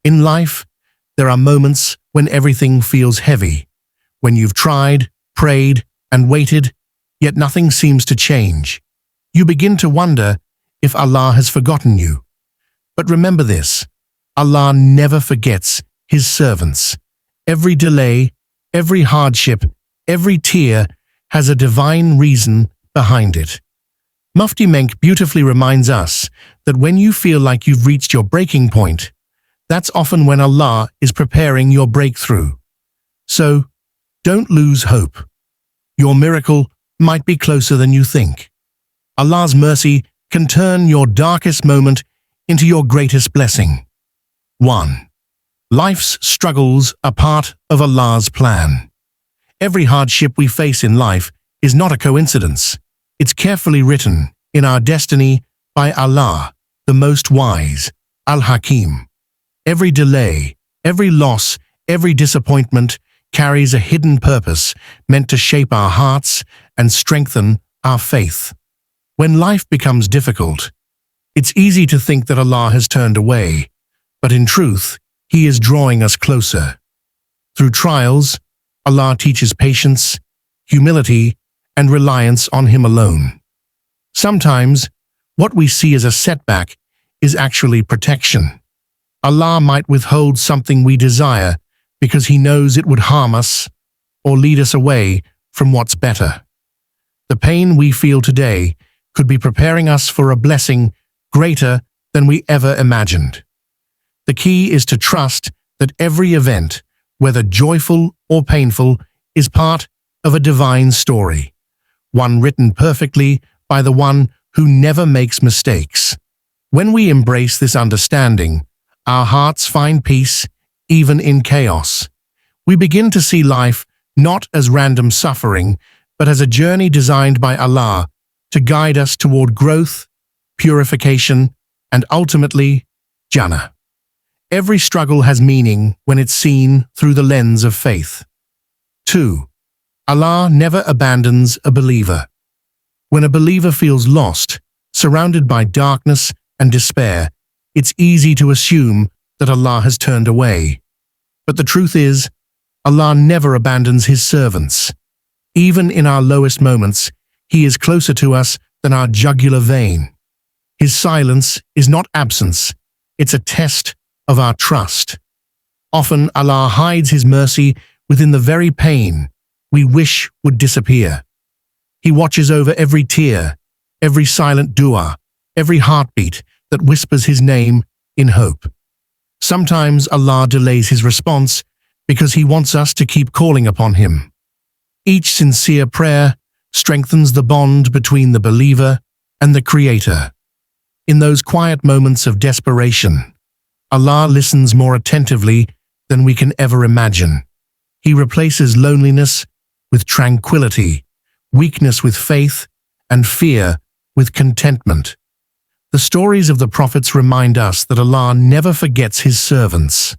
In life, there are moments when everything feels heavy, when you've tried, prayed, and waited, yet nothing seems to change. You begin to wonder if Allah has forgotten you. But remember this, Allah never forgets His servants. Every delay, every hardship, every tear has a divine reason behind it. Mufti Menk beautifully reminds us that when you feel like you've reached your breaking point, that's often when Allah is preparing your breakthrough. So, don't lose hope. Your miracle might be closer than you think. Allah's mercy can turn your darkest moment into your greatest blessing. 1. Life's struggles are part of Allah's plan. Every hardship we face in life is not a coincidence. It's carefully written in our destiny by Allah, the Most Wise, Al-Hakim. Every delay, every loss, every disappointment carries a hidden purpose meant to shape our hearts and strengthen our faith. When life becomes difficult, it's easy to think that Allah has turned away, but in truth, He is drawing us closer. Through trials, Allah teaches patience, humility, and reliance on Him alone. Sometimes, what we see as a setback is actually protection. Allah might withhold something we desire because He knows it would harm us or lead us away from what's better. The pain we feel today could be preparing us for a blessing greater than we ever imagined. The key is to trust that every event, whether joyful or painful, is part of a divine story, one written perfectly by the one who never makes mistakes. When we embrace this understanding, our hearts find peace even in chaos. We begin to see life not as random suffering, but as a journey designed by Allah to guide us toward growth, purification, and ultimately, Jannah. Every struggle has meaning when it's seen through the lens of faith. 2. Allah never abandons a believer. When a believer feels lost, surrounded by darkness and despair, it's easy to assume that Allah has turned away. But the truth is, Allah never abandons His servants. Even in our lowest moments, He is closer to us than our jugular vein. His silence is not absence, it's a test of our trust. Often Allah hides His mercy within the very pain we wish would disappear. He watches over every tear, every silent dua, every heartbeat that whispers His name in hope. Sometimes Allah delays His response because He wants us to keep calling upon Him. Each sincere prayer strengthens the bond between the believer and the Creator. In those quiet moments of desperation, Allah listens more attentively than we can ever imagine. He replaces loneliness with tranquility, weakness with faith, and fear with contentment. The stories of the prophets remind us that Allah never forgets His servants.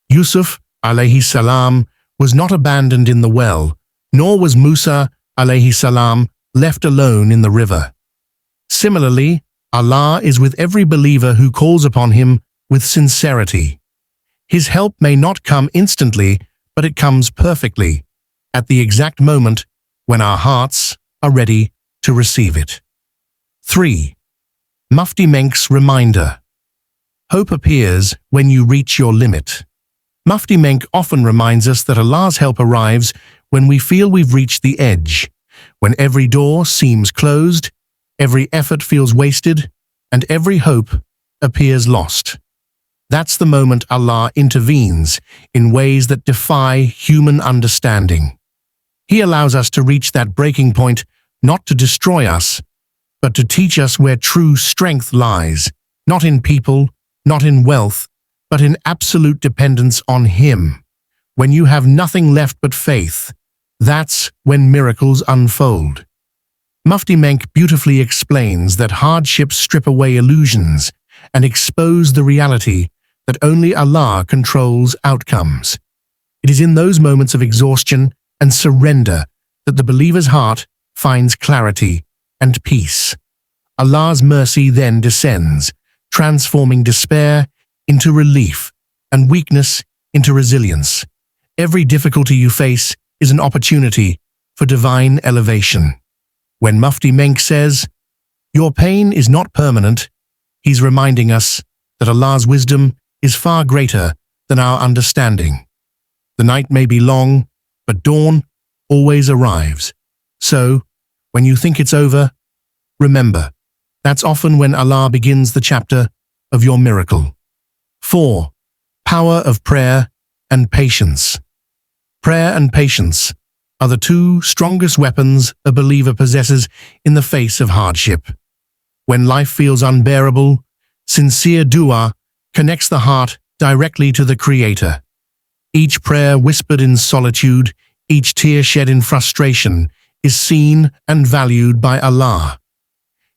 Yusuf, alayhi salam, was not abandoned in the well, nor was Musa, alayhi salam, left alone in the river. Similarly, Allah is with every believer who calls upon Him with sincerity. His help may not come instantly, but it comes perfectly, at the exact moment when our hearts are ready to receive it. 3. Mufti Menk's reminder. Hope appears when you reach your limit. Mufti Menk often reminds us that Allah's help arrives when we feel we've reached the edge, when every door seems closed, every effort feels wasted, and every hope appears lost. That's the moment Allah intervenes in ways that defy human understanding. He allows us to reach that breaking point not to destroy us, but to teach us where true strength lies, not in people, not in wealth, but in absolute dependence on Him. When you have nothing left but faith, that's when miracles unfold. Mufti Menk beautifully explains that hardships strip away illusions and expose the reality that only Allah controls outcomes. It is in those moments of exhaustion and surrender that the believer's heart finds clarity and peace. Allah's mercy then descends, transforming despair into relief and weakness into resilience. Every difficulty you face is an opportunity for divine elevation. When Mufti Menk says, "Your pain is not permanent," he's reminding us that Allah's wisdom is far greater than our understanding. The night may be long, but dawn always arrives. So, when you think it's over, remember, that's often when Allah begins the chapter of your miracle. 4. Power of prayer and patience. Prayer and patience are the two strongest weapons a believer possesses in the face of hardship. When life feels unbearable, sincere dua connects the heart directly to the Creator. Each prayer whispered in solitude, each tear shed in frustration, is seen and valued by Allah.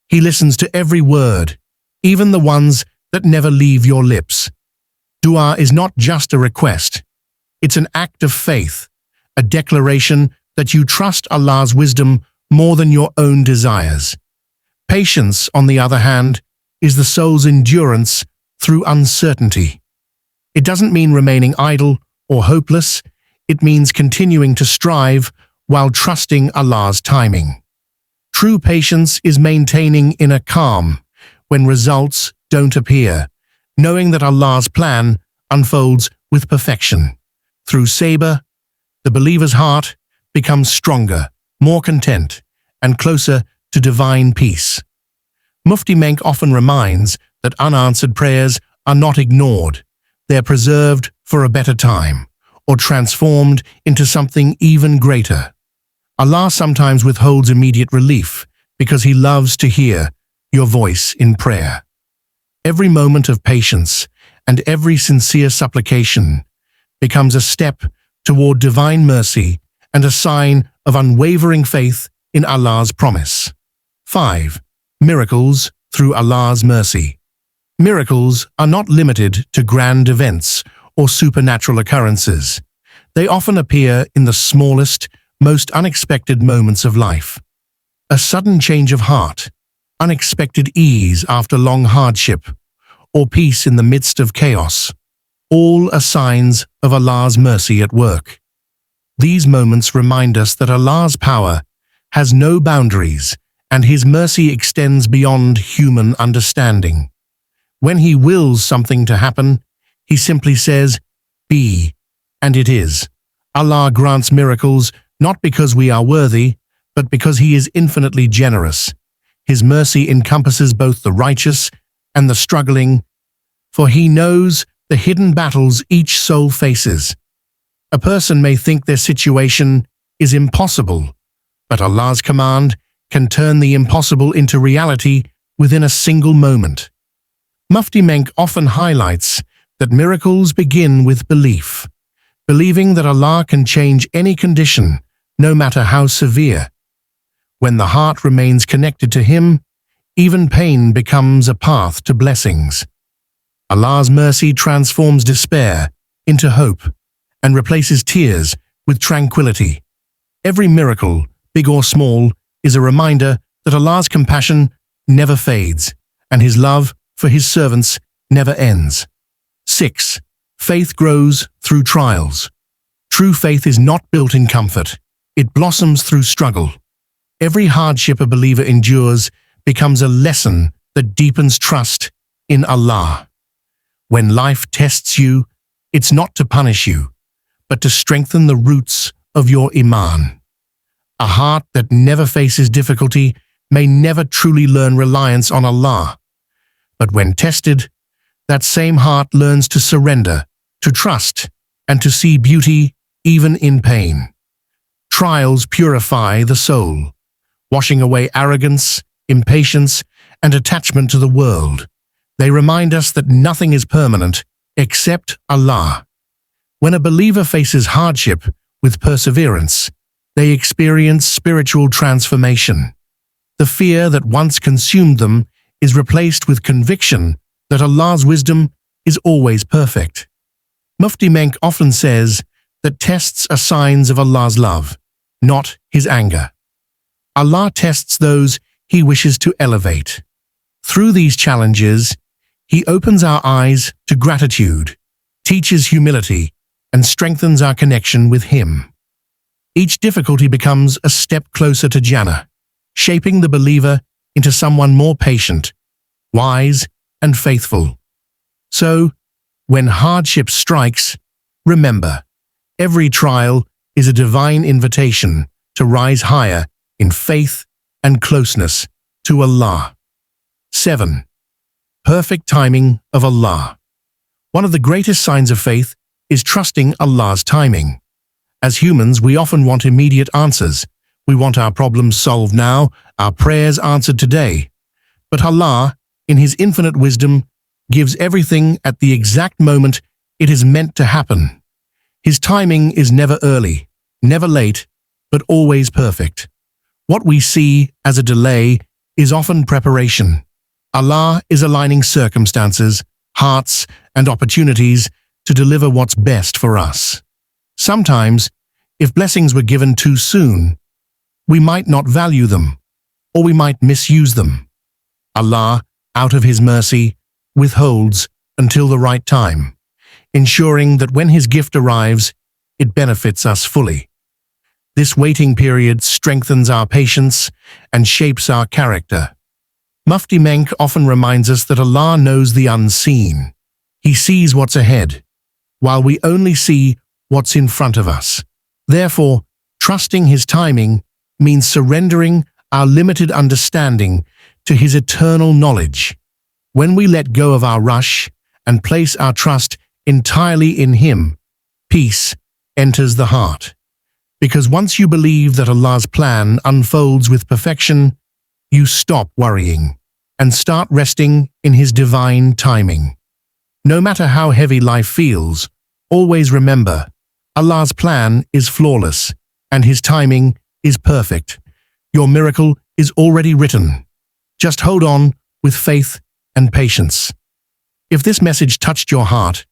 He listens to every word, even the ones that never leave your lips. Dua is not just a request. It's an act of faith, a declaration that you trust Allah's wisdom more than your own desires. Patience, on the other hand, is the soul's endurance through uncertainty. It doesn't mean remaining idle or hopeless. It means continuing to strive while trusting Allah's timing. True patience is maintaining inner calm when results don't appear, knowing that Allah's plan unfolds with perfection. Through sabr, the believer's heart becomes stronger, more content, and closer to divine peace. Mufti Menk often reminds that unanswered prayers are not ignored. They're preserved for a better time, or transformed into something even greater. Allah sometimes withholds immediate relief because He loves to hear your voice in prayer. Every moment of patience and every sincere supplication becomes a step toward divine mercy and a sign of unwavering faith in Allah's promise. 5. Miracles through Allah's mercy. Miracles are not limited to grand events or supernatural occurrences. They often appear in the smallest, most unexpected moments of life. A sudden change of heart, unexpected ease after long hardship, or peace in the midst of chaos. All are signs of Allah's mercy at work. These moments remind us that Allah's power has no boundaries and His mercy extends beyond human understanding. When He wills something to happen, He simply says, "Be," and it is. Allah grants miracles not because we are worthy, but because He is infinitely generous. His mercy encompasses both the righteous and the struggling, for He knows the hidden battles each soul faces. A person may think their situation is impossible, but Allah's command can turn the impossible into reality within a single moment. Mufti Menk often highlights that miracles begin with belief, believing that Allah can change any condition, no matter how severe. When the heart remains connected to Him, even pain becomes a path to blessings. Allah's mercy transforms despair into hope and replaces tears with tranquility. Every miracle, big or small, is a reminder that Allah's compassion never fades and His love for His servants never ends. 6. Faith grows through trials. True faith is not built in comfort. It blossoms through struggle. Every hardship a believer endures becomes a lesson that deepens trust in Allah. When life tests you, it's not to punish you, but to strengthen the roots of your iman. A heart that never faces difficulty may never truly learn reliance on Allah. But when tested, that same heart learns to surrender, to trust, and to see beauty even in pain. Trials purify the soul, washing away arrogance, impatience, and attachment to the world. They remind us that nothing is permanent except Allah. When a believer faces hardship with perseverance, they experience spiritual transformation. The fear that once consumed them is replaced with conviction that Allah's wisdom is always perfect. Mufti Menk often says that tests are signs of Allah's love, not His anger. Allah tests those He wishes to elevate. Through these challenges, He opens our eyes to gratitude, teaches humility, and strengthens our connection with Him. Each difficulty becomes a step closer to Jannah, shaping the believer into someone more patient, wise, and faithful. So, when hardship strikes, remember, every trial is a divine invitation to rise higher in faith and closeness to Allah. 7. Perfect timing of Allah. One of the greatest signs of faith is trusting Allah's timing. As humans, we often want immediate answers. We want our problems solved now, our prayers answered today. But Allah, in His infinite wisdom, gives everything at the exact moment it is meant to happen. His timing is never early, never late, but always perfect. What we see as a delay is often preparation. Allah is aligning circumstances, hearts, and opportunities to deliver what's best for us. Sometimes, if blessings were given too soon, we might not value them, or we might misuse them. Allah, out of His mercy, withholds until the right time, ensuring that when His gift arrives, it benefits us fully. This waiting period strengthens our patience and shapes our character. Mufti Menk often reminds us that Allah knows the unseen. He sees what's ahead, while we only see what's in front of us. Therefore, trusting His timing means surrendering our limited understanding to His eternal knowledge. When we let go of our rush and place our trust entirely in Him, peace enters the heart. Because once you believe that Allah's plan unfolds with perfection, you stop worrying and start resting in His divine timing. No matter how heavy life feels, always remember, Allah's plan is flawless and His timing is perfect. Your miracle is already written. Just hold on with faith and patience. If this message touched your heart,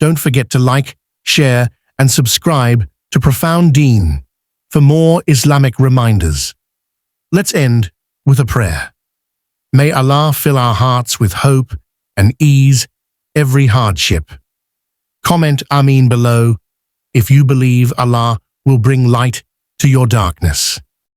don't forget to like, share, and subscribe to Profound Deen for more Islamic reminders. Let's end with a prayer. May Allah fill our hearts with hope and ease every hardship. Comment Ameen below if you believe Allah will bring light to your darkness.